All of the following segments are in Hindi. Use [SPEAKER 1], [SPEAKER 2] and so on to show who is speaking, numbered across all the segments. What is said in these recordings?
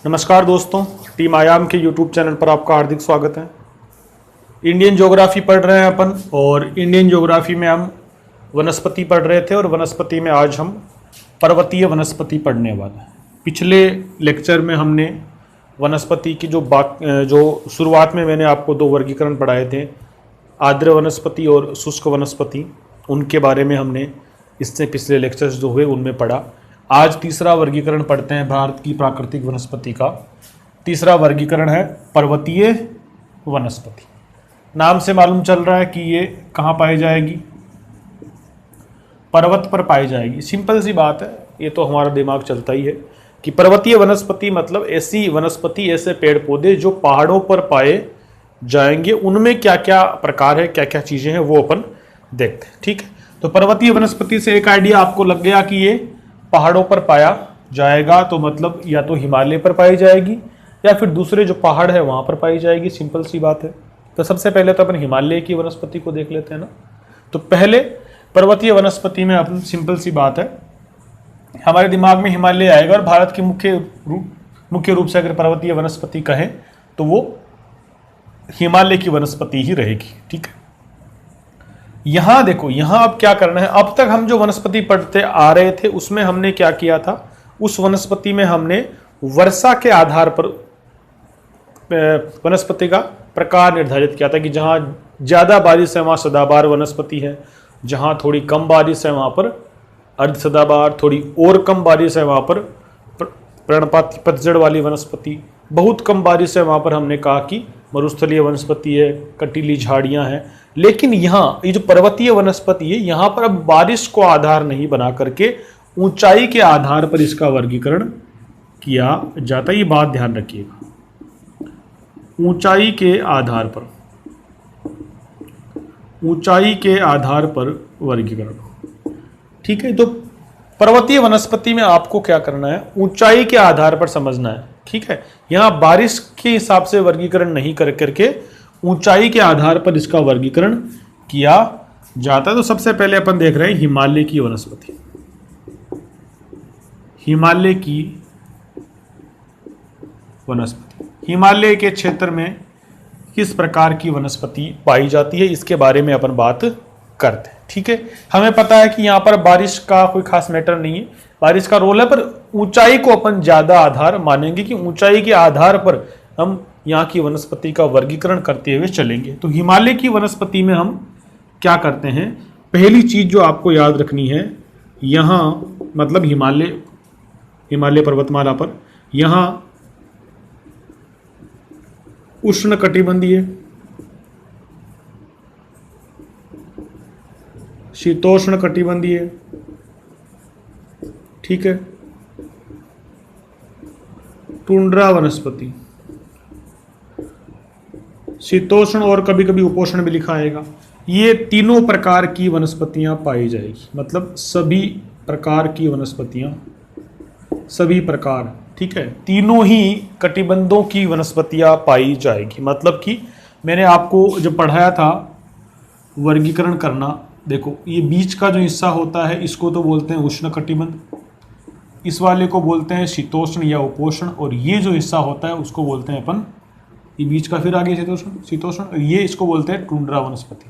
[SPEAKER 1] नमस्कार दोस्तों, टीम आयाम के यूट्यूब चैनल पर आपका हार्दिक स्वागत है। इंडियन ज्योग्राफी पढ़ रहे हैं अपन और इंडियन ज्योग्राफी में हम वनस्पति पढ़ रहे थे और वनस्पति में आज हम पर्वतीय वनस्पति पढ़ने वाले हैं। पिछले लेक्चर में हमने वनस्पति की जो शुरुआत में मैंने आपको दो वर्गीकरण पढ़ाए थे, आर्द्र वनस्पति और शुष्क वनस्पति, उनके बारे में हमने इससे पिछले लेक्चर्स जो हुए उनमें पढ़ा। आज तीसरा वर्गीकरण पढ़ते हैं भारत की प्राकृतिक वनस्पति का। तीसरा वर्गीकरण है पर्वतीय वनस्पति। नाम से मालूम चल रहा है कि ये कहाँ पाई जाएगी, पर्वत पर पाई जाएगी। सिंपल सी बात है, ये तो हमारा दिमाग चलता ही है कि पर्वतीय वनस्पति मतलब ऐसी वनस्पति, ऐसे पेड़ पौधे जो पहाड़ों पर पाए जाएंगे। उनमें क्या क्या प्रकार है, क्या क्या चीज़ें हैं, वो अपन देखते हैं। ठीक है, तो पर्वतीय वनस्पति से एक आइडिया आपको लग गया कि ये पहाड़ों पर पाया जाएगा, तो मतलब या तो हिमालय पर पाई जाएगी या फिर दूसरे जो पहाड़ है वहाँ पर पाई जाएगी। सिंपल सी बात है। तो सबसे पहले तो अपन हिमालय की वनस्पति को देख लेते हैं ना। तो पहले पर्वतीय वनस्पति में अपन सिंपल सी बात है, हमारे दिमाग में हिमालय आएगा और भारत की मुख्य रूप से अगर पर्वतीय वनस्पति कहें तो वो हिमालय की वनस्पति ही रहेगी। ठीक है, यहां देखो, यहां अब क्या करना है। अब तक हम जो वनस्पति पढ़ते आ रहे थे उसमें हमने क्या किया था, उस वनस्पति में हमने वर्षा के आधार पर वनस्पति का प्रकार निर्धारित किया था कि जहां ज्यादा बारिश है वहां सदाबहार वनस्पति है, जहां थोड़ी कम बारिश है वहां पर अर्ध सदाबहार, थोड़ी और कम बारिश है वहां पर पर्णपाती पतझड़ वाली वनस्पति, बहुत कम बारिश है वहां पर हमने कहा कि मरुस्थलीय वनस्पति है, कटीली झाड़ियां हैं। लेकिन यहाँ ये जो पर्वतीय वनस्पति है, यहाँ पर अब बारिश को आधार नहीं बना करके ऊंचाई के आधार पर इसका वर्गीकरण किया जाता है। ये बात ध्यान रखिएगा, ऊंचाई के आधार पर, ऊंचाई के आधार पर वर्गीकरण। ठीक है, तो पर्वतीय वनस्पति में आपको क्या करना है, ऊंचाई के आधार पर समझना है। ठीक है, यहां बारिश के हिसाब से वर्गीकरण नहीं कर करके ऊंचाई के आधार पर इसका वर्गीकरण किया जाता है। तो सबसे पहले अपन देख रहे हैं हिमालय की वनस्पति। हिमालय की वनस्पति, हिमालय के क्षेत्र में किस प्रकार की वनस्पति पाई जाती है, इसके बारे में अपन बात करते हैं। ठीक है, हमें पता है कि यहाँ पर बारिश का कोई खास मैटर नहीं है, बारिश का रोल है, पर ऊंचाई को अपन ज्यादा आधार मानेंगे कि ऊंचाई के आधार पर हम यहाँ की वनस्पति का वर्गीकरण करते हुए चलेंगे। तो हिमालय की वनस्पति में हम क्या करते हैं, पहली चीज जो आपको याद रखनी है, यहाँ मतलब हिमालय पर्वतमाला पर यहाँ उष्णकटिबंधीय, शीतोष्ण कटिबंधीय, ठीक है, टुंड्रा वनस्पति, शीतोष्ण और कभी कभी उपोष्ण भी लिखा आएगा, ये तीनों प्रकार की वनस्पतियां पाई जाएगी। मतलब सभी प्रकार की वनस्पतियां, सभी प्रकार, ठीक है, तीनों ही कटिबंधों की वनस्पतियां पाई जाएगी। मतलब कि मैंने आपको जब पढ़ाया था वर्गीकरण करना, देखो ये बीच का जो हिस्सा होता है इसको तो बोलते हैं उष्ण कटिबंध, इस वाले को बोलते हैं शीतोष्ण या उपोष्ण, और ये जो हिस्सा होता है उसको बोलते हैं अपन, ये बीच का फिर आगे शीतोष्ण, ये इसको बोलते हैं टुंड्रा वनस्पति।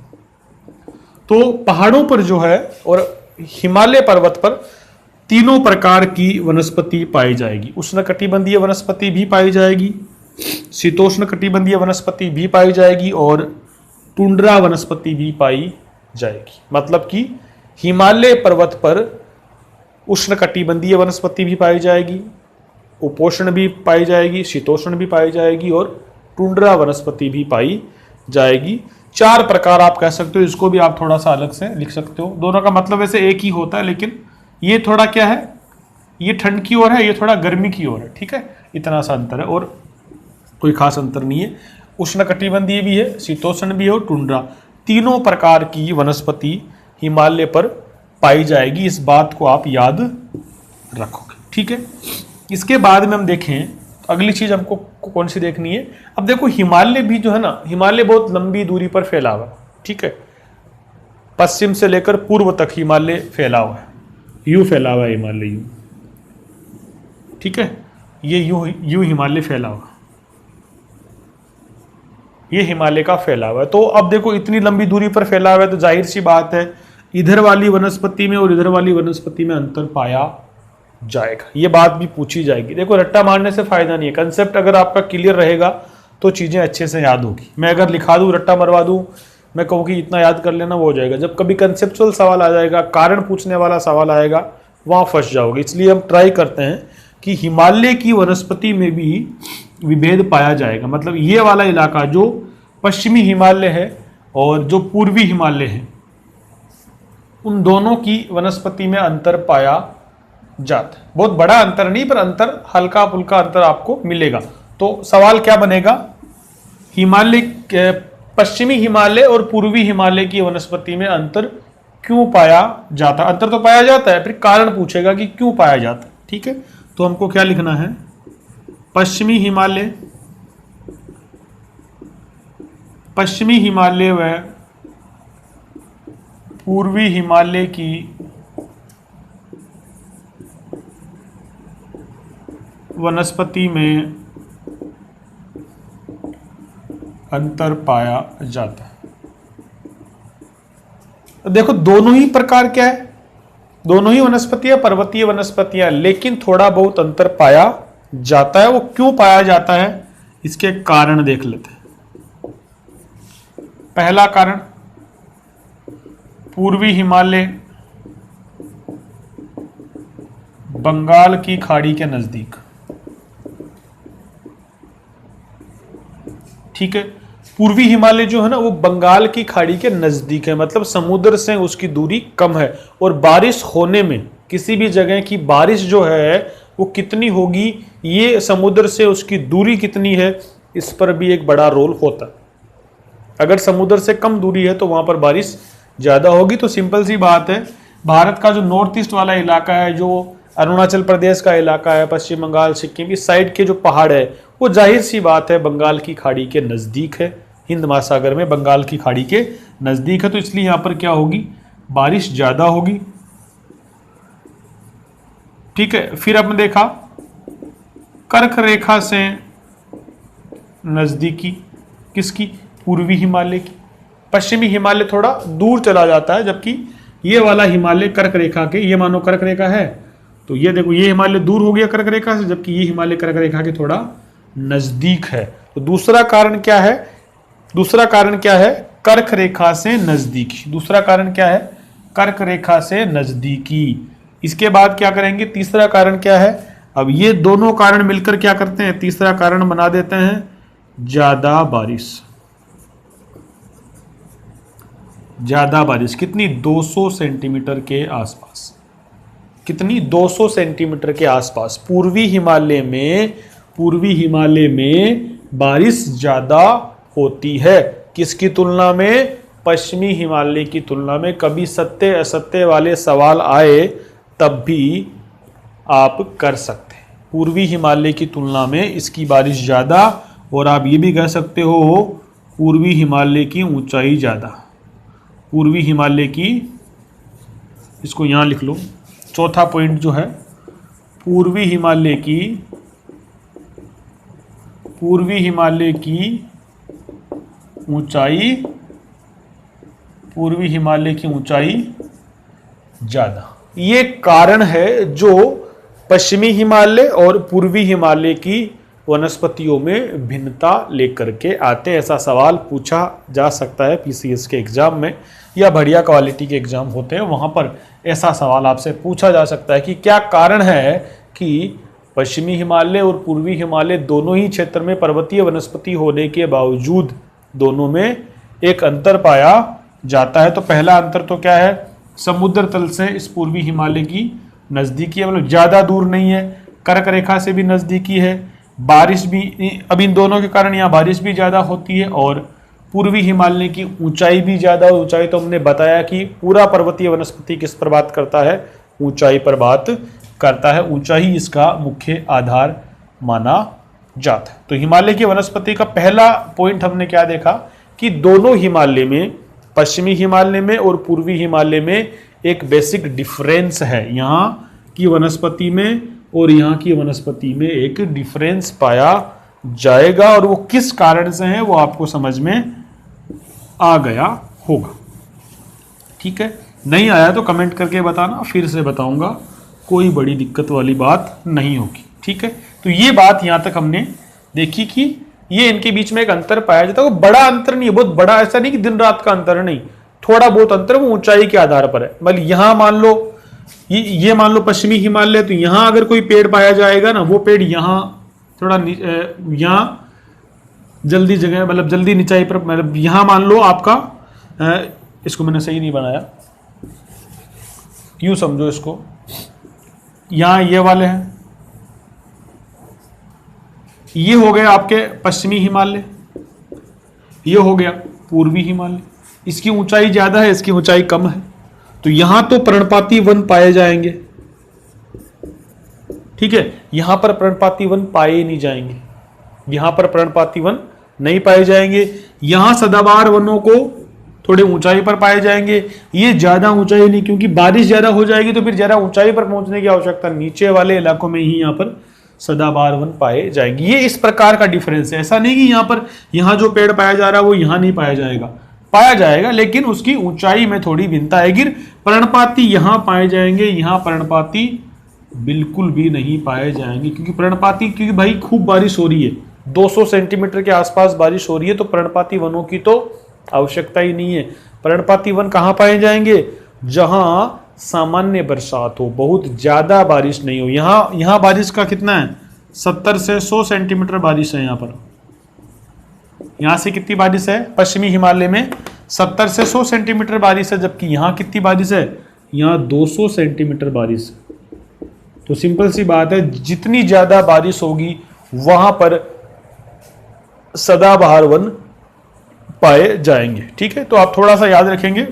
[SPEAKER 1] तो पहाड़ों पर जो है और हिमालय पर्वत पर तीनों प्रकार की वनस्पति पाई जाएगी। उष्ण कटिबंधीय वनस्पति भी पाई जाएगी, शीतोष्ण कटिबंधीय वनस्पति भी पाई जाएगी और टुंड्रा वनस्पति भी पाई जाएगी। मतलब कि हिमालय पर्वत पर उष्ण कटिबंधीय वनस्पति भी पाई जाएगी, उपोष्ण भी पाई जाएगी, शीतोष्ण भी पाई जाएगी और टुंड्रा वनस्पति भी पाई जाएगी। चार प्रकार आप कह सकते हो, इसको भी आप थोड़ा सा अलग से लिख सकते हो। दोनों का मतलब वैसे एक ही होता है, लेकिन ये थोड़ा क्या है, ये ठंड की ओर है, ये थोड़ा गर्मी की ओर है। ठीक है, इतना सा अंतर है और कोई खास अंतर नहीं है। उष्ण कटिबंधीय भी है, शीतोष्ण भी है और टुंड्रा, तीनों प्रकार की वनस्पति हिमालय पर पाई जाएगी। इस बात को आप याद रखोगे। ठीक है, इसके बाद में हम देखें अगली चीज हमको कौन सी देखनी है। अब देखो हिमालय भी जो है ना, हिमालय बहुत लंबी दूरी पर फैला हुआ है। ठीक है, पश्चिम से लेकर पूर्व तक हिमालय फैला हुआ है, यूं फैला हुआ है हिमालय यूं। ठीक है, ये यूं हिमालय फैला हुआ, ये हिमालय का फैला हुआ है। तो अब देखो इतनी लंबी दूरी पर फैला हुआ है, तो जाहिर सी बात है इधर वाली वनस्पति में और इधर वाली वनस्पति में अंतर पाया जाएगा। ये बात भी पूछी जाएगी। देखो रट्टा मारने से फायदा नहीं है, कंसेप्ट अगर आपका क्लियर रहेगा तो चीजें अच्छे से याद होगी। मैं अगर लिखा दूं, रट्टा मरवा दूं, मैं कहूँ कि इतना याद कर लेना, वो हो जाएगा। जब कभी कंसेप्चुअल सवाल आ जाएगा, कारण पूछने वाला सवाल आएगा, वहां फंस जाओगे। इसलिए हम ट्राई करते हैं कि हिमालय की वनस्पति में भी विभेद पाया जाएगा। मतलब ये वाला इलाका जो पश्चिमी हिमालय है और जो पूर्वी हिमालय है, उन दोनों की वनस्पति में अंतर पाया जाता है। बहुत बड़ा अंतर नहीं, पर अंतर हल्का फुल्का अंतर आपको मिलेगा। तो सवाल क्या बनेगा, हिमालय, पश्चिमी हिमालय और पूर्वी हिमालय की वनस्पति में अंतर क्यों पाया जाता है। अंतर तो पाया जाता है, फिर कारण पूछेगा कि क्यों पाया जाता है। ठीक है, तो हमको क्या लिखना है, पश्चिमी हिमालय व पूर्वी हिमालय की वनस्पति में अंतर पाया जाता है। देखो दोनों ही प्रकार क्या है, दोनों ही वनस्पतियां पर्वतीय वनस्पतियां, लेकिन थोड़ा बहुत अंतर पाया जाता है। वो क्यों पाया जाता है, इसके कारण देख लेते हैं। पहला कारण, पूर्वी हिमालय बंगाल की खाड़ी के नजदीक। ठीक है, पूर्वी हिमालय जो है ना वो बंगाल की खाड़ी के नजदीक है, मतलब समुद्र से उसकी दूरी कम है। और बारिश होने में, किसी भी जगह की बारिश जो है वो कितनी होगी, ये समुद्र से उसकी दूरी कितनी है, इस पर भी एक बड़ा रोल होता है। अगर समुद्र से कम दूरी है तो वहां पर बारिश ज्यादा होगी। तो सिंपल सी बात है, भारत का जो नॉर्थ ईस्ट वाला इलाका है, जो अरुणाचल प्रदेश का इलाका है, पश्चिम बंगाल, सिक्किम, इस साइड के जो पहाड़ है, वो जाहिर सी बात है बंगाल की खाड़ी के नजदीक है, हिंद महासागर में बंगाल की खाड़ी के नजदीक है। तो इसलिए यहां पर क्या होगी, बारिश ज्यादा होगी। ठीक है, फिर आपने देखा कर्क रेखा से नजदीकी, किसकी, पूर्वी हिमालय की। पश्चिमी हिमालय थोड़ा दूर चला जाता है, जबकि ये वाला हिमालय कर्क रेखा के, ये मानो कर्क रेखा है, तो ये देखो ये हिमालय दूर हो गया कर्क रेखा से, जबकि ये हिमालय कर्क रेखा के थोड़ा नजदीक है। तो दूसरा कारण क्या है, दूसरा कारण क्या है, कर्क रेखा से नजदीकी। दूसरा कारण क्या है, कर्क रेखा से नजदीकी। इसके बाद क्या करेंगे, तीसरा कारण क्या है। अब ये दोनों कारण मिलकर क्या करते हैं, तीसरा कारण बना देते हैं ज्यादा बारिश। ज्यादा बारिश कितनी, 200 सेंटीमीटर के आसपास। कितनी, 200 सेंटीमीटर के आसपास। पूर्वी हिमालय में बारिश ज्यादा होती है, किसकी तुलना में, पश्चिमी हिमालय की तुलना में। कभी सत्य असत्य वाले सवाल आए तब भी आप कर सकते हैं। पूर्वी हिमालय की तुलना में इसकी बारिश ज्यादा, और आप ये भी कह सकते हो पूर्वी हिमालय की ऊंचाई ज्यादा। पूर्वी हिमालय की, इसको यहां लिख लो, चौथा पॉइंट जो है, पूर्वी हिमालय की ऊंचाई, पूर्वी हिमालय की ऊंचाई ज्यादा। ये कारण है जो पश्चिमी हिमालय और पूर्वी हिमालय की वनस्पतियों में भिन्नता लेकर के आते हैं। ऐसा सवाल पूछा जा सकता है पीसीएस के एग्जाम में, या बढ़िया क्वालिटी के एग्जाम होते हैं वहां पर ऐसा सवाल आपसे पूछा जा सकता है कि क्या कारण है कि पश्चिमी हिमालय और पूर्वी हिमालय दोनों ही क्षेत्र में पर्वतीय वनस्पति होने के बावजूद दोनों में एक अंतर पाया जाता है। तो पहला अंतर तो क्या है, समुद्र तल से इस पूर्वी हिमालय की नजदीकी है, मतलब ज्यादा दूर नहीं है, कर्क रेखा से भी नजदीकी है, बारिश भी, अब इन दोनों के कारण यहाँ बारिश भी ज्यादा होती है, और पूर्वी हिमालय की ऊंचाई भी ज्यादा। ऊंचाई तो हमने बताया कि पूरा पर्वतीय वनस्पति किस पर बात करता है, ऊंचाई पर बात करता है। ऊंचाई इसका मुख्य आधार माना जाता है। तो हिमालय की वनस्पति का पहला पॉइंट हमने क्या देखा कि दोनों हिमालय में, पश्चिमी हिमालय में और पूर्वी हिमालय में एक बेसिक डिफरेंस है। यहाँ की वनस्पति में और यहाँ की वनस्पति में एक डिफरेंस पाया जाएगा, और वो किस कारण से है वो आपको समझ में आ गया होगा। ठीक है, नहीं आया तो कमेंट करके बताना, फिर से बताऊंगा, कोई बड़ी दिक्कत वाली बात नहीं होगी। ठीक है, तो ये बात यहां तक हमने देखी कि ये इनके बीच में एक अंतर पाया जाता है। वो बड़ा अंतर नहीं है, बहुत बड़ा, ऐसा नहीं कि दिन रात का अंतर नहीं, थोड़ा बहुत अंतर वो ऊंचाई के आधार पर है। मतलब यहां मान लो ये मान लो पश्चिमी हिमालय, तो यहां अगर कोई पेड़ पाया जाएगा ना, वो पेड़ यहां थोड़ा यहां जल्दी जगह, मतलब जल्दी निचाई पर, मतलब यहां मान लो आपका इसको मैंने सही नहीं बनाया, यूं समझो इसको, यहां ये वाले हैं, ये हो गए आपके पश्चिमी हिमालय, ये हो गया पूर्वी हिमालय। इसकी ऊंचाई ज्यादा है, इसकी ऊंचाई कम है, तो यहां तो पर्णपाती वन पाए जाएंगे। ठीक है, यहां पर पर्णपाती वन पाए नहीं जाएंगे, यहां पर पर्णपाती वन नहीं पाए जाएंगे। यहां सदाबहार वनों को थोड़े ऊंचाई पर पाए जाएंगे, ये ज्यादा ऊंचाई नहीं, क्योंकि बारिश ज्यादा हो जाएगी तो फिर ज्यादा ऊंचाई पर पहुंचने की आवश्यकता, नीचे वाले इलाकों में ही यहां पर सदाबहार वन पाए जाएंगे। ये इस प्रकार का डिफरेंस है, ऐसा नहीं कि यहां पर यहां जो पेड़ पाया जा रहा है वो यहां नहीं पाया जाएगा, पाया जाएगा, लेकिन उसकी ऊंचाई में थोड़ी भिन्नता आएगी। पर्णपाती यहां पाए जाएंगे, यहां पर्णपाती बिल्कुल भी नहीं पाए जाएंगे, क्योंकि पर्णपाती, क्योंकि भाई खूब बारिश हो रही है, 200 सेंटीमीटर के आसपास बारिश हो रही है, तो पर्णपाती वनों की तो आवश्यकता ही नहीं है। पर्णपाती वन कहां पाए जाएंगे? जहां सामान्य बरसात हो, बहुत ज्यादा बारिश नहीं हो। यहां बारिश का कितना है? 70 से 100 सेंटीमीटर बारिश है। यहां पर, यहां से कितनी बारिश है? पश्चिमी हिमालय में 70 से 100 सेंटीमीटर बारिश है, जबकि यहां कितनी बारिश है? यहां 200 सेंटीमीटर बारिश है। तो सिंपल सी बात है, जितनी ज्यादा बारिश होगी वहां पर सदाबहार वन पाए जाएंगे। ठीक है, तो आप थोड़ा सा याद रखेंगे,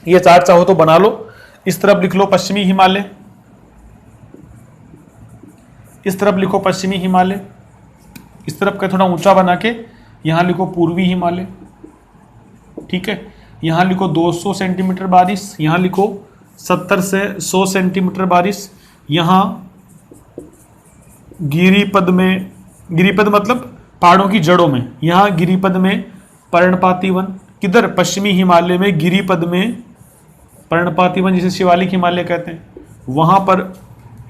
[SPEAKER 1] ये चार्ट चाहो तो बना लो, इस तरफ लिख लो पश्चिमी हिमालय, इस तरफ लिखो पश्चिमी हिमालय, इस तरफ का थोड़ा ऊंचा बना के यहां लिखो पूर्वी हिमालय। ठीक है, यहां लिखो 200 सेंटीमीटर बारिश, यहां लिखो 70 से 100 सेंटीमीटर बारिश। यहां गिरिपद में, गिरिपद मतलब पहाड़ों की जड़ों में, यहां गिरिपद में पर्णपाती वन, किधर? पश्चिमी हिमालय में गिरिपद में पर्णपाती वन, जिसे शिवालिक हिमालय कहते हैं, वहां पर,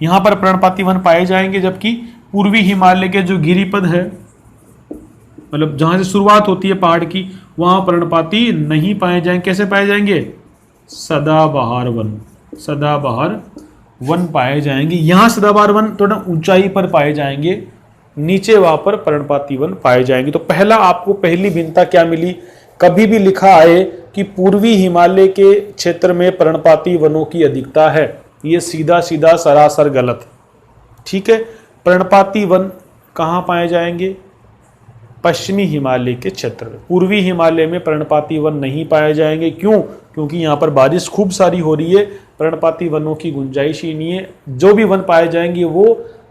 [SPEAKER 1] यहां पर पर्णपाती वन पाए जाएंगे, जबकि पूर्वी हिमालय के जो गिरिपद है, मतलब जहां से शुरुआत होती है पहाड़ की, वहां पर्णपाती नहीं पाए जाएंगे। कैसे पाए जाएंगे? सदाबहार वन, सदाबहार वन पाए जाएंगे। यहां सदाबहार वन थोड़ा ऊंचाई पर पाए जाएंगे, नीचे वहां पर पर्णपाती वन पाए जाएंगे। तो पहला आपको पहली भिन्नता क्या मिली? कभी भी लिखा आए कि पूर्वी हिमालय के क्षेत्र में पर्णपाती वनों की अधिकता है, ये सीधा सीधा सरासर गलत। ठीक है, पर्णपाती वन कहां पाए जाएंगे? पश्चिमी हिमालय के क्षेत्र में। पूर्वी हिमालय में पर्णपाती वन नहीं पाए जाएंगे। क्यों? क्योंकि यहाँ पर बारिश खूब सारी हो रही है, पर्णपाती वनों की गुंजाइश ही नहीं है। जो भी वन पाए जाएंगे वो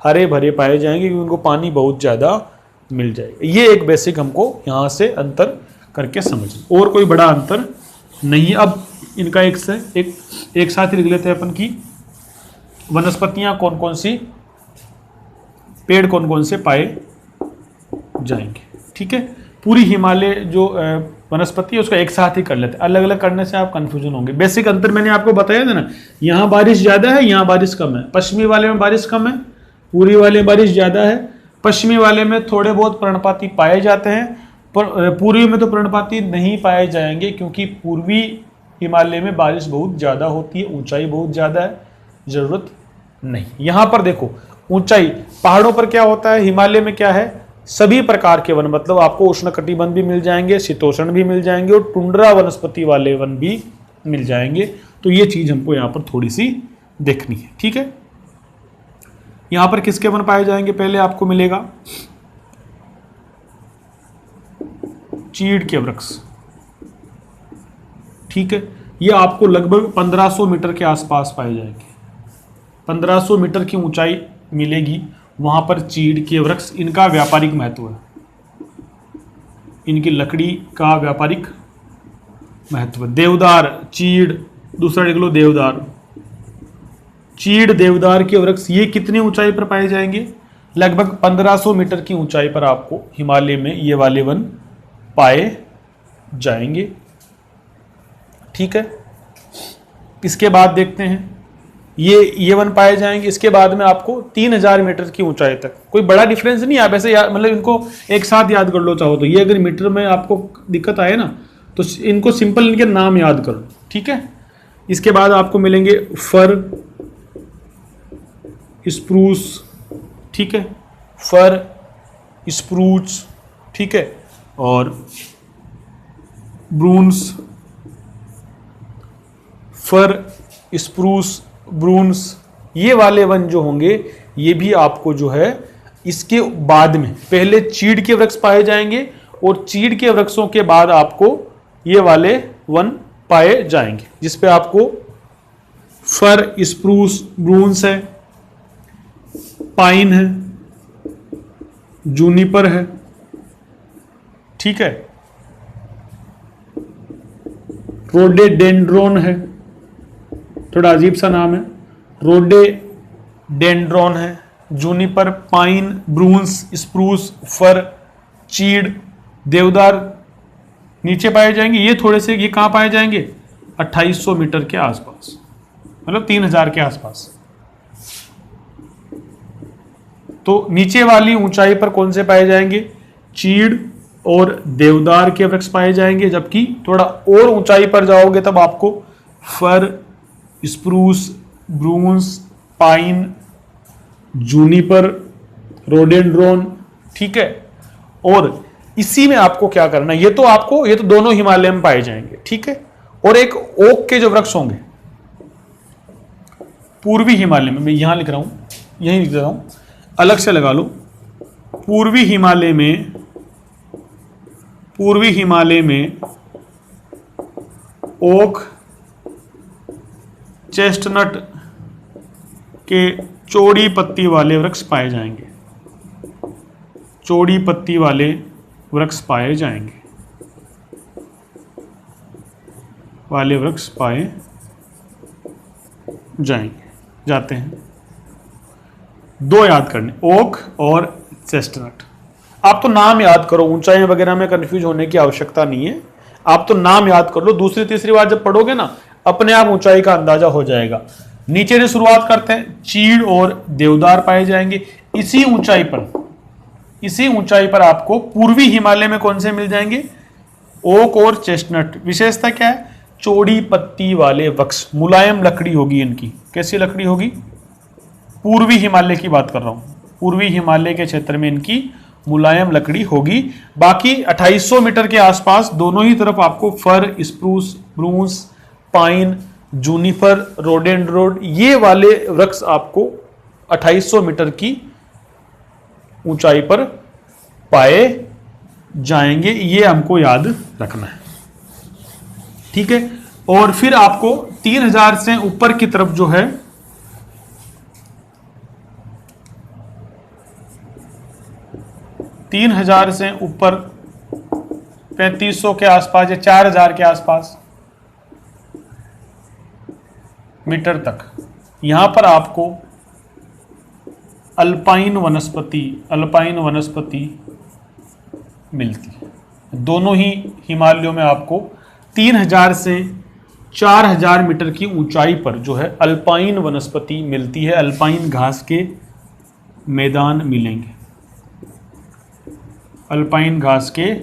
[SPEAKER 1] हरे भरे पाए जाएंगे, क्योंकि उनको पानी बहुत ज़्यादा मिल जाएगा। ये एक बेसिक हमको यहाँ से अंतर करके समझना, और कोई बड़ा अंतर नहीं है। अब इनका एक साथ ही लिख लेते हैं अपन की वनस्पतियाँ कौन कौन सी, पेड़ कौन कौन से पाए जाएंगे। ठीक है, पूरी हिमालय जो वनस्पति है उसका एक साथ ही कर लेते हैं, अलग अलग करने से आप कंफ्यूजन होंगे। बेसिक अंतर मैंने आपको बताया था ना, यहाँ बारिश ज़्यादा है, यहाँ बारिश कम है। पश्चिमी वाले में बारिश कम है, पूर्वी वाले में बारिश ज़्यादा है। पश्चिमी वाले में थोड़े बहुत पर्णपाती पाए जाते हैं, पर पूर्वी में तो पर्णपाती नहीं पाए जाएंगे, क्योंकि पूर्वी हिमालय में बारिश बहुत ज़्यादा होती है, ऊंचाई बहुत ज़्यादा है, ज़रूरत नहीं। यहाँ पर देखो ऊंचाई, पहाड़ों पर क्या होता है, हिमालय में क्या है, सभी प्रकार के वन, मतलब आपको उष्णकटिबंध भी मिल जाएंगे, शीतोष्ण भी मिल जाएंगे, और टुंड्रा वनस्पति वाले वन भी मिल जाएंगे। तो ये चीज़ हमको यहाँ पर थोड़ी सी देखनी है। ठीक है, यहाँ पर किसके वन पाए जाएंगे? पहले आपको मिलेगा चीड़ के वृक्ष। ठीक है, ये आपको लगभग 1500 मीटर के आसपास पाए जाएंगे। 1500 मीटर की ऊंचाई मिलेगी, वहां पर चीड़ के वृक्ष, इनका व्यापारिक महत्व है, इनकी लकड़ी का व्यापारिक महत्व। देवदार, चीड़, दूसरा लिख लो देवदार, चीड़, देवदार के वृक्ष ये कितनी ऊंचाई पर पाए जाएंगे? लगभग 1500 मीटर की ऊंचाई पर आपको हिमालय में ये वाले वन पाए जाएंगे। ठीक है, इसके बाद देखते हैं, ये वन पाए जाएंगे। इसके बाद में आपको 3000 मीटर की ऊंचाई तक, कोई बड़ा डिफरेंस नहीं है, आप ऐसे मतलब इनको एक साथ याद कर लो चाहो तो। ये अगर मीटर में आपको दिक्कत आए ना तो इनको सिंपल इनके नाम याद कर लो। ठीक है, इसके बाद आपको मिलेंगे फर, स्प्रूस, ठीक है, फर, स्प्रूस, ठीक है, और ब्रून्स, फर, स्प्रूस, ब्रून्स, ये वाले वन जो होंगे ये भी आपको जो है इसके बाद में, पहले चीड़ के वृक्ष पाए जाएंगे और चीड़ के वृक्षों के बाद आपको ये वाले वन पाए जाएंगे, जिसपे आपको फर, स्प्रूस, ब्रून्स है, पाइन है, जूनिपर है। ठीक है, रोडेडेंड्रोन है, थोड़ा अजीब सा नाम है, रोडेडेंड्रोन है, जूनिपर, पाइन, ब्रून्स, स्प्रूस, फर, चीड़, देवदार नीचे पाए जाएंगे। ये थोड़े से, ये कहाँ पाए जाएंगे? 2800 मीटर के आसपास, मतलब 3000 के आसपास। तो नीचे वाली ऊंचाई पर कौन से पाए जाएंगे? चीड़ और देवदार के वृक्ष पाए जाएंगे, जबकि थोड़ा और ऊंचाई पर जाओगे तब आपको फर, स्प्रूस, ब्रून्स, पाइन, जूनिपर, रोडेंड्रोन, ठीक है। और इसी में आपको क्या करना है, ये तो दोनों हिमालय में पाए जाएंगे, ठीक है। और एक ओक के जो वृक्ष होंगे पूर्वी हिमालय में, मैं यहां लिख रहा हूं, यहीं लिख रहा हूं, अलग से लगा लो। पूर्वी हिमालय में ओक, चेस्टनट के चौड़ी पत्ती वाले वृक्ष पाए जाएंगे, चौड़ी पत्ती वाले वृक्ष पाए जाएंगे, वाले वृक्ष पाए जाते हैं। दो याद करने, ओक और चेस्टनट। आप तो नाम याद करो, ऊंचाई वगैरह में कंफ्यूज होने की आवश्यकता नहीं है, आप तो नाम याद कर लो। दूसरी तीसरी बार जब पढ़ोगे ना, अपने आप ऊंचाई का अंदाजा हो जाएगा। नीचे से शुरुआत करते हैं, चीड़ और देवदार पाए जाएंगे। इसी ऊंचाई पर आपको पूर्वी हिमालय में कौन से मिल जाएंगे? ओक और चेस्टनट। विशेषता क्या है? चौड़ी पत्ती वाले वृक्ष, मुलायम लकड़ी होगी इनकी। कैसी लकड़ी होगी? पूर्वी हिमालय की बात कर रहा हूं, पूर्वी हिमालय के क्षेत्र में इनकी मुलायम लकड़ी होगी। बाकी 2800 मीटर के आसपास दोनों ही तरफ आपको फर, स्प्रूस, ब्रूस, पाइन, जूनिफर, रोडेंड्रोन, ये वाले वृक्ष आपको 2800 मीटर की ऊंचाई पर पाए जाएंगे। ये हमको याद रखना है, ठीक है। और फिर आपको 3000 से ऊपर की तरफ जो है 3000 से ऊपर 3500 के आसपास या 4000 के आसपास मीटर तक, यहां पर आपको अल्पाइन वनस्पति मिलती है। दोनों ही हिमालयों में आपको 3000 से 4000 मीटर की ऊंचाई पर जो है अल्पाइन वनस्पति मिलती है। अल्पाइन घास के मैदान मिलेंगे, अल्पाइन घास के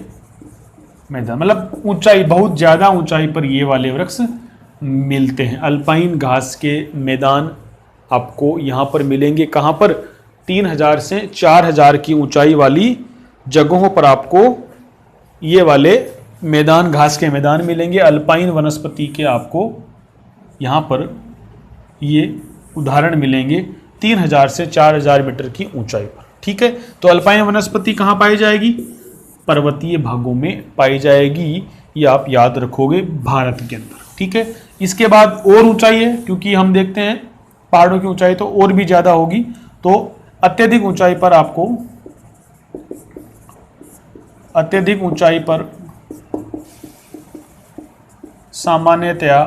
[SPEAKER 1] मैदान, मतलब ऊंचाई, बहुत ज्यादा ऊंचाई पर ये वाले वृक्ष मिलते हैं। अल्पाइन घास के मैदान आपको यहां पर मिलेंगे। कहां पर? 3000 से 4000 की ऊंचाई वाली जगहों पर आपको ये वाले मैदान, घास के मैदान मिलेंगे। अल्पाइन वनस्पति के आपको यहां पर ये उदाहरण मिलेंगे 3000 से 4000 मीटर की ऊंचाई पर, ठीक है। तो अल्पाइन वनस्पति कहां पाई जाएगी? पर्वतीय भागों में पाई जाएगी। ये आप याद रखोगे भारत के अंदर, ठीक है। इसके बाद और ऊंचाई है, क्योंकि हम देखते हैं पहाड़ों की ऊंचाई तो और भी ज्यादा होगी। तो अत्यधिक ऊंचाई पर सामान्यतया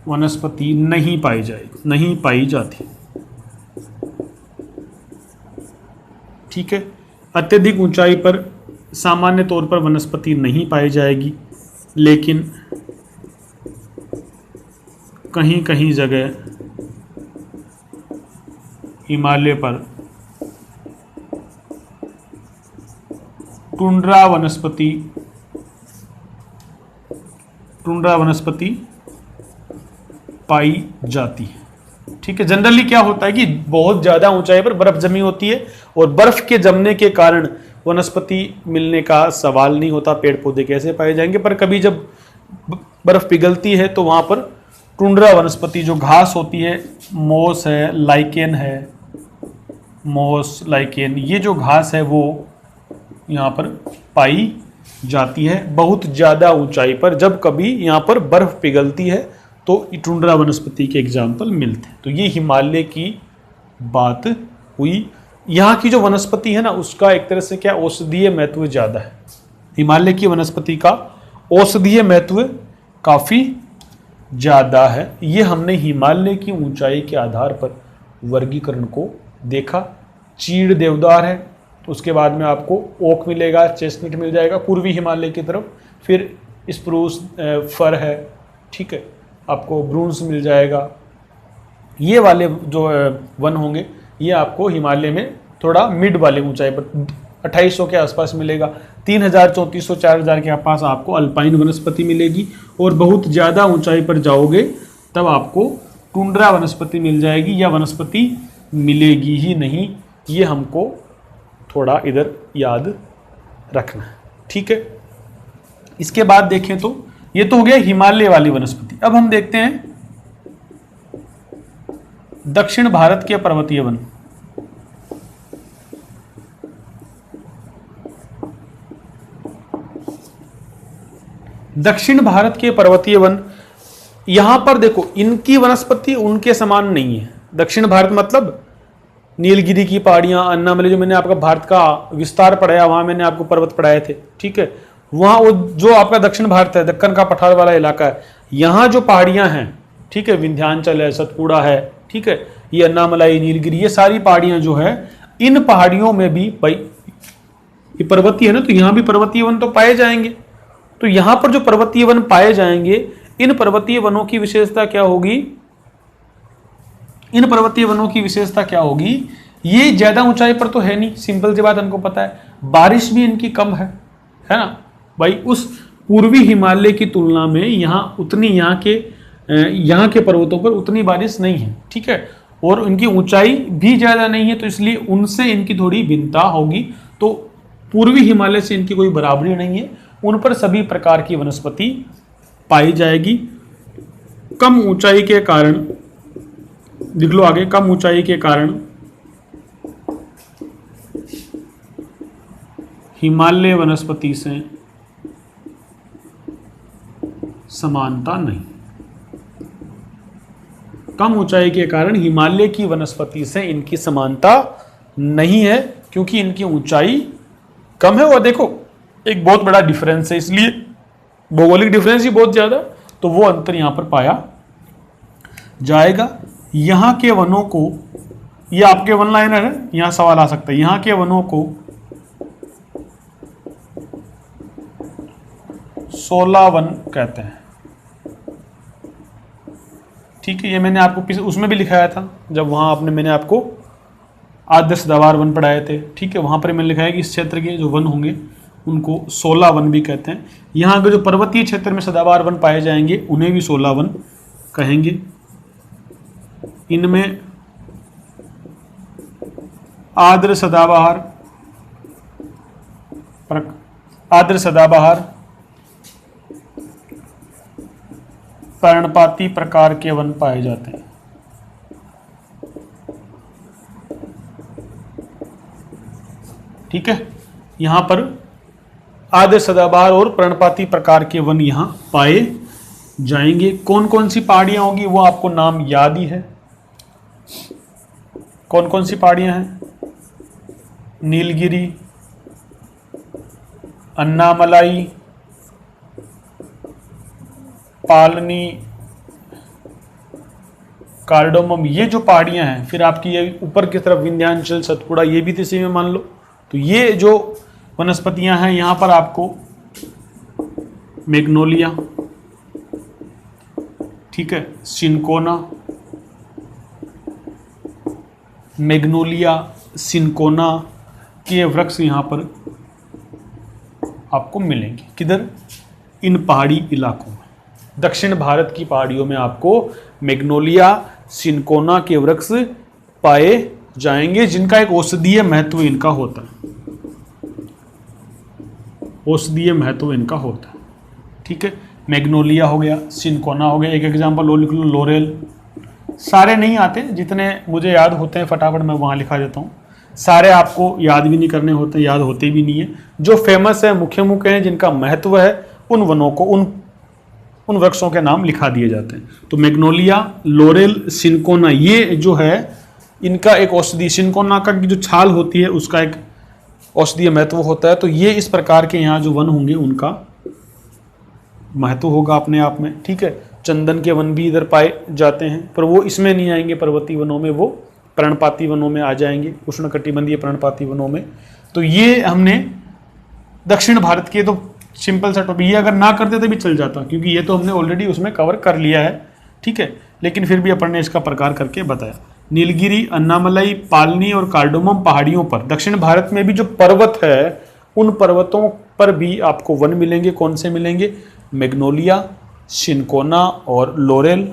[SPEAKER 1] वनस्पति नहीं पाई जाएगी, नहीं पाई जाती। ठीक है, अत्यधिक ऊंचाई पर सामान्य तौर पर वनस्पति नहीं पाई जाएगी, लेकिन कहीं कहीं जगह हिमालय पर टुंड्रा वनस्पति पाई जाती है। ठीक है, जनरली क्या होता है कि बहुत ज्यादा ऊंचाई पर बर्फ जमी होती है और बर्फ के जमने के कारण वनस्पति मिलने का सवाल नहीं होता, पेड़ पौधे कैसे पाए जाएंगे। पर कभी जब बर्फ पिघलती है तो वहां पर टुंड्रा वनस्पति जो घास होती है, मोस है, लाइकेन है, मोस लाइकेन, ये जो घास है वो यहाँ पर पाई जाती है बहुत ज़्यादा ऊंचाई पर। जब कभी यहाँ पर बर्फ पिघलती है तो टुंड्रा वनस्पति के एग्जाम्पल मिलते हैं। तो ये हिमालय की बात हुई। यहाँ की जो वनस्पति है ना, उसका एक तरह से क्या औषधीय महत्व ज़्यादा है। हिमालय की वनस्पति का औषधीय महत्व काफ़ी ज़्यादा है। ये हमने हिमालय की ऊंचाई के आधार पर वर्गीकरण को देखा। चीड़ देवदार है, उसके बाद में आपको ओक मिलेगा, चेस्टनट मिल जाएगा पूर्वी हिमालय की तरफ, फिर स्प्रूस फर है, ठीक है, आपको ब्रूंस मिल जाएगा। ये वाले जो वन होंगे ये आपको हिमालय में थोड़ा मिड वाले ऊंचाई पर 2800 के आसपास मिलेगा। 3000, 3400, 4000 के आसपास आपको अल्पाइन वनस्पति मिलेगी और बहुत ज़्यादा ऊंचाई पर जाओगे तब आपको टुंड्रा वनस्पति मिल जाएगी या वनस्पति मिलेगी ही नहीं। ये हमको थोड़ा इधर याद रखना है, ठीक है। इसके बाद देखें तो ये तो हो गया हिमालय वाली वनस्पति। अब हम देखते हैं दक्षिण भारत के पर्वतीय वन। दक्षिण भारत के पर्वतीय वन, यहां पर देखो इनकी वनस्पति उनके समान नहीं है। दक्षिण भारत मतलब नीलगिरी की पहाड़ियां, अन्नामलई, जो मैंने आपका भारत का विस्तार पढ़ाया वहां मैंने आपको पर्वत पढ़ाए थे, ठीक है। वहां वो जो आपका दक्षिण भारत है, दक्कन का पठार वाला इलाका है, यहां जो पहाड़ियां हैं, ठीक है, विंध्याचल है, सतपुड़ा है, ठीक है, ये अन्नामलई, नीलगिरी, ये सारी पहाड़ियां जो है, इन पहाड़ियों में भी भाई ये पर्वतीय है ना, तो यहां भी पर्वतीय वन तो पाए जाएंगे। तो यहां पर जो पर्वतीय वन पाए जाएंगे, इन पर्वतीय वनों की विशेषता क्या होगी? इन पर्वतीय वनों की विशेषता क्या होगी? ये ज्यादा ऊंचाई पर तो है नहीं, सिंपल सी बात हमको पता है। बारिश भी इनकी कम है ना भाई। उस पूर्वी हिमालय की तुलना में यहाँ के पर्वतों पर उतनी बारिश नहीं है, ठीक है। और इनकी ऊंचाई भी ज्यादा नहीं है, तो इसलिए उनसे इनकी थोड़ी भिन्नता होगी। तो पूर्वी हिमालय से इनकी कोई बराबरी नहीं है, उन पर सभी प्रकार की वनस्पति पाई जाएगी। कम ऊंचाई के कारण, देख लो आगे, कम ऊंचाई के कारण हिमालय वनस्पति से समानता नहीं। कम ऊंचाई के कारण हिमालय की वनस्पति से इनकी समानता नहीं है, क्योंकि इनकी ऊंचाई कम है। और देखो एक बहुत बड़ा डिफरेंस है, इसलिए भौगोलिक डिफरेंस ही बहुत ज्यादा, तो वो अंतर यहां पर पाया जाएगा। यहां के वनों को, ये आपके वन लाइनर है, यहां सवाल आ सकता है, यहां के वनों को 16 वन कहते हैं, ठीक है। ये मैंने आपको उसमें भी लिखाया था, जब वहां मैंने आपको आद्र सदाबहार वन पढ़ाए थे, ठीक है। वहां पर मैंने लिखा है कि इस क्षेत्र के जो वन होंगे उनको 16 वन भी कहते हैं। यहाँ के जो पर्वतीय क्षेत्र में सदाबहार वन पाए जाएंगे उन्हें भी 16 वन कहेंगे। इनमें आद्र सदाबहार पर्णपाती प्रकार के वन पाए जाते हैं। ठीक है, यहां पर आद्र सदाबहार और पर्णपाती प्रकार के वन यहां पाए जाएंगे। कौन कौन सी पहाड़ियां होंगी वो आपको नाम याद ही है। कौन कौन सी पहाड़ियां हैं? नीलगिरी, अन्नामलाई, पालनी, कार्डोमम, ये जो पहाड़ियां हैं, फिर आपकी ये ऊपर की तरफ विंध्याचल, सतपुड़ा, ये भी तो इसी में मान लो। तो ये जो वनस्पतियां हैं, यहां पर आपको मैग्नोलिया, ठीक है, सिनकोना, मैग्नोलिया, सिनकोना के वृक्ष यहां पर आपको मिलेंगे। किधर? इन पहाड़ी इलाकों में, दक्षिण भारत की पहाड़ियों में आपको मैग्नोलिया, सिनकोना के वृक्ष पाए जाएंगे, जिनका एक औषधीय महत्व इनका होता है, औषधीय महत्व इनका होता है, ठीक है। मैग्नोलिया हो गया, सिनकोना हो गया, एक एग्जांपल और लिख लो, लोरेल। सारे नहीं आते, जितने मुझे याद होते हैं फटाफट मैं वहाँ लिखा देता हूँ। सारे आपको याद भी नहीं करने होते, याद होते भी नहीं है। जो फेमस है, मुख्य मुख्य हैं, जिनका महत्व है, उन वनों को, उन वृक्षों के नाम लिखा दिए जाते हैं। तो मैग्नोलिया, लोरेल, सिनकोना, ये जो है इनका एक औषधि, सिनकोना का की जो छाल होती है उसका एक औषधीय महत्व होता है। तो ये इस प्रकार के यहाँ जो वन होंगे उनका महत्व होगा अपने आप में, ठीक है। चंदन के वन भी इधर पाए जाते हैं, पर वो इसमें नहीं आएंगे, पर्वतीय वनों में, वो पर्णपाती वनों में आ जाएंगे, उष्णकटिबंधीय पर्णपाती वनों में। तो ये हमने दक्षिण भारत के, तो सिंपल सा टॉपिक, ये अगर ना करते तो भी चल जाता, क्योंकि ये तो हमने ऑलरेडी उसमें कवर कर लिया है, ठीक है। लेकिन फिर भी अपन ने इसका प्रकार करके बताया। नीलगिरी, अन्नामलाई, पालनी और कार्डोमम पहाड़ियों पर, दक्षिण भारत में भी जो पर्वत है, उन पर्वतों पर भी आपको वन मिलेंगे। कौन से मिलेंगे? मैग्नोलिया, सिनकोना और लोरेल,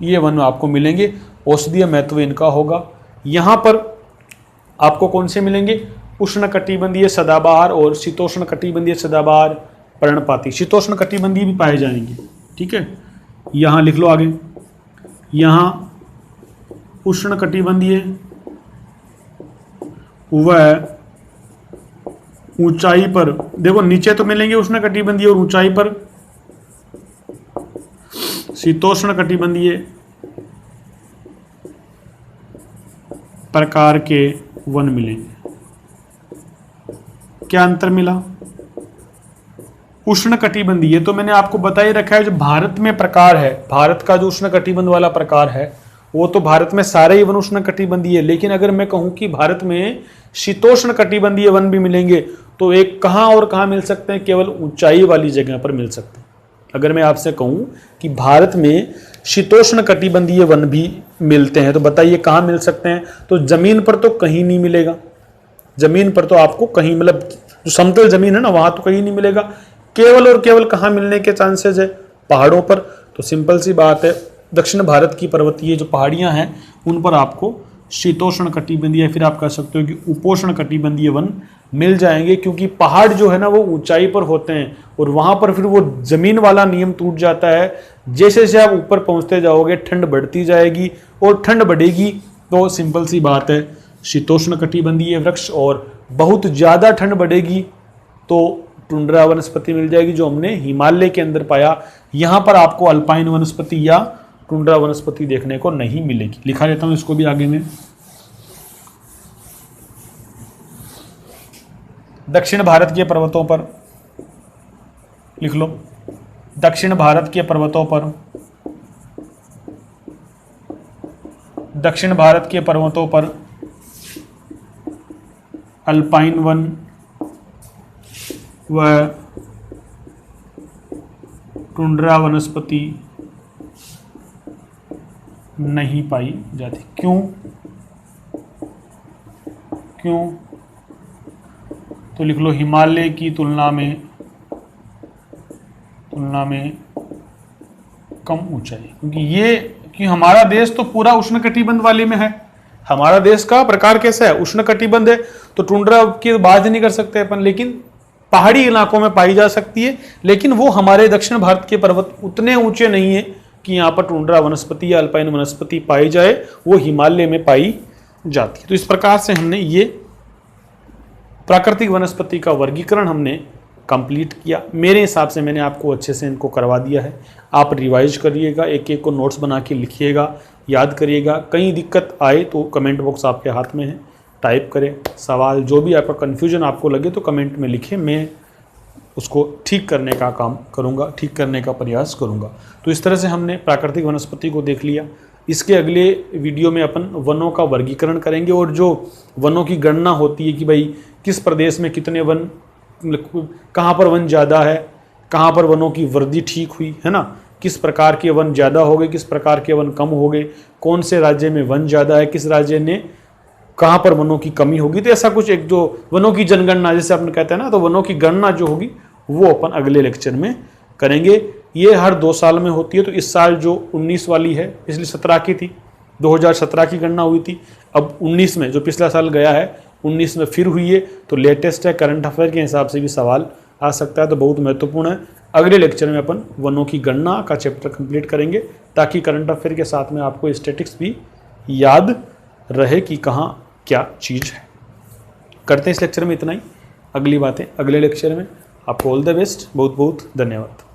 [SPEAKER 1] ये वन आपको मिलेंगे। औषधीय महत्व इनका होगा। यहाँ पर आपको कौन से मिलेंगे? उष्णकटिबंधीय सदाबहार और शीतोष्ण कटिबंधीय सदाबहार पर्णपाती। शीतोष्ण कटिबंधीय भी पाए जाएंगे, ठीक है। यहाँ लिख लो आगे, यहाँ उष्णकटिबंधीय वह ऊंचाई पर, देखो नीचे तो मिलेंगे उष्णकटिबंधीय और ऊंचाई पर शीतोष्ण कटिबंधीय प्रकार के वन मिलेंगे। क्या अंतर मिला? उष्णकटिबंधीय तो मैंने आपको बता ही रखा है, जो भारत में प्रकार है, भारत का जो उष्णकटिबंध वाला प्रकार है, वो तो भारत में सारे ही वन उष्णकटिबंधीय है। लेकिन अगर मैं कहूं कि भारत में शीतोष्ण कटिबंधीय वन भी मिलेंगे, तो एक कहां और कहां मिल सकते हैं? केवल ऊंचाई वाली जगह पर मिल सकते हैं। अगर मैं आपसे कहूं कि भारत में शीतोष्ण कटिबंधीय वन भी मिलते हैं, तो बताइए कहां मिल सकते हैं? तो जमीन पर तो कहीं नहीं मिलेगा, जमीन पर तो आपको कहीं, मतलब जो समतल जमीन है ना, वहां तो कहीं नहीं मिलेगा। केवल और केवल कहां मिलने के चांसेस है? पहाड़ों पर। तो सिंपल सी बात है, दक्षिण भारत की पर्वतीय जो पहाड़ियां हैं, उन पर आपको शीतोष्ण कटिबंधीय, फिर आप कह सकते हो कि उपोष्ण कटिबंधीय वन मिल जाएंगे, क्योंकि पहाड़ जो है ना वो ऊंचाई पर होते हैं, और वहां पर फिर वो जमीन वाला नियम टूट जाता है। जैसे जैसे आप ऊपर पहुंचते जाओगे, ठंड बढ़ती जाएगी, और ठंड बढ़ेगी तो सिंपल सी बात है, शीतोष्ण कटिबंधीय वृक्ष, और बहुत ज्यादा ठंड बढ़ेगी तो टुंड्रा वनस्पति मिल जाएगी, जो हमने हिमालय के अंदर पाया। यहां पर आपको अल्पाइन वनस्पति या टुंड्रा वनस्पति देखने को नहीं मिलेगी। लिखा लेता हूं इसको भी आगे में। दक्षिण भारत के पर्वतों पर लिख लो, दक्षिण भारत के पर्वतों पर, दक्षिण भारत के पर्वतों पर अल्पाइन वन व टुंड्रा वनस्पति नहीं पाई जाती। क्यों? क्यों? तो लिख लो, हिमालय की तुलना में कम ऊंचाई, क्योंकि हमारा देश तो पूरा उष्णकटिबंध वाले में है। हमारा देश का प्रकार कैसा है? उष्णकटिबंध है, तो टुंड्रा की बात नहीं कर सकते अपन, लेकिन पहाड़ी इलाकों में पाई जा सकती है। लेकिन वो हमारे दक्षिण भारत के पर्वत उतने ऊंचे नहीं है कि यहाँ पर टुंड्रा वनस्पति या अल्पाइन वनस्पति पाई जाए, वो हिमालय में पाई जाती है। तो इस प्रकार से हमने ये प्राकृतिक वनस्पति का वर्गीकरण हमने कंप्लीट किया। मेरे हिसाब से मैंने आपको अच्छे से इनको करवा दिया है। आप रिवाइज करिएगा, एक एक को नोट्स बना के लिखिएगा, याद करिएगा। कहीं दिक्कत आए तो कमेंट बॉक्स आपके हाथ में है, टाइप करें। सवाल जो भी आपका कन्फ्यूजन आपको लगे तो कमेंट में लिखें, मैं उसको ठीक करने का काम करूंगा, ठीक करने का प्रयास करूंगा। तो इस तरह से हमने प्राकृतिक वनस्पति को देख लिया। इसके अगले वीडियो में अपन वनों का वर्गीकरण करेंगे और जो वनों की गणना होती है कि भाई किस प्रदेश में कितने वन, कहाँ पर वन ज़्यादा है, कहाँ पर वनों की वृद्धि ठीक हुई है ना, किस प्रकार के वन ज़्यादा हो गए, किस प्रकार के वन कम हो गए, कौन से राज्य में वन ज़्यादा है, किस राज्य ने कहाँ पर वनों की कमी होगी। तो ऐसा कुछ एक जो वनों की जनगणना जैसे आपने कहते हैं ना, तो वनों की गणना जो होगी वो अपन अगले लेक्चर में करेंगे। ये हर 2 साल में होती है। तो इस साल जो 19 वाली है, पिछली 17 की थी, 2017 की गणना हुई थी। अब 19 में जो पिछला साल गया है 19 में फिर हुई है, तो लेटेस्ट है, करंट अफेयर के हिसाब से भी सवाल आ सकता है, तो बहुत महत्वपूर्ण है। अगले लेक्चर में अपन वनों की गणना का चैप्टर कंप्लीट करेंगे ताकि करंट अफेयर के साथ में आपको स्टैटिक्स भी याद रहे कि कहाँ क्या चीज़ है। करते हैं इस लेक्चर में इतना ही, अगली बातें अगले लेक्चर में। आपको ऑल द बेस्ट, बहुत बहुत धन्यवाद।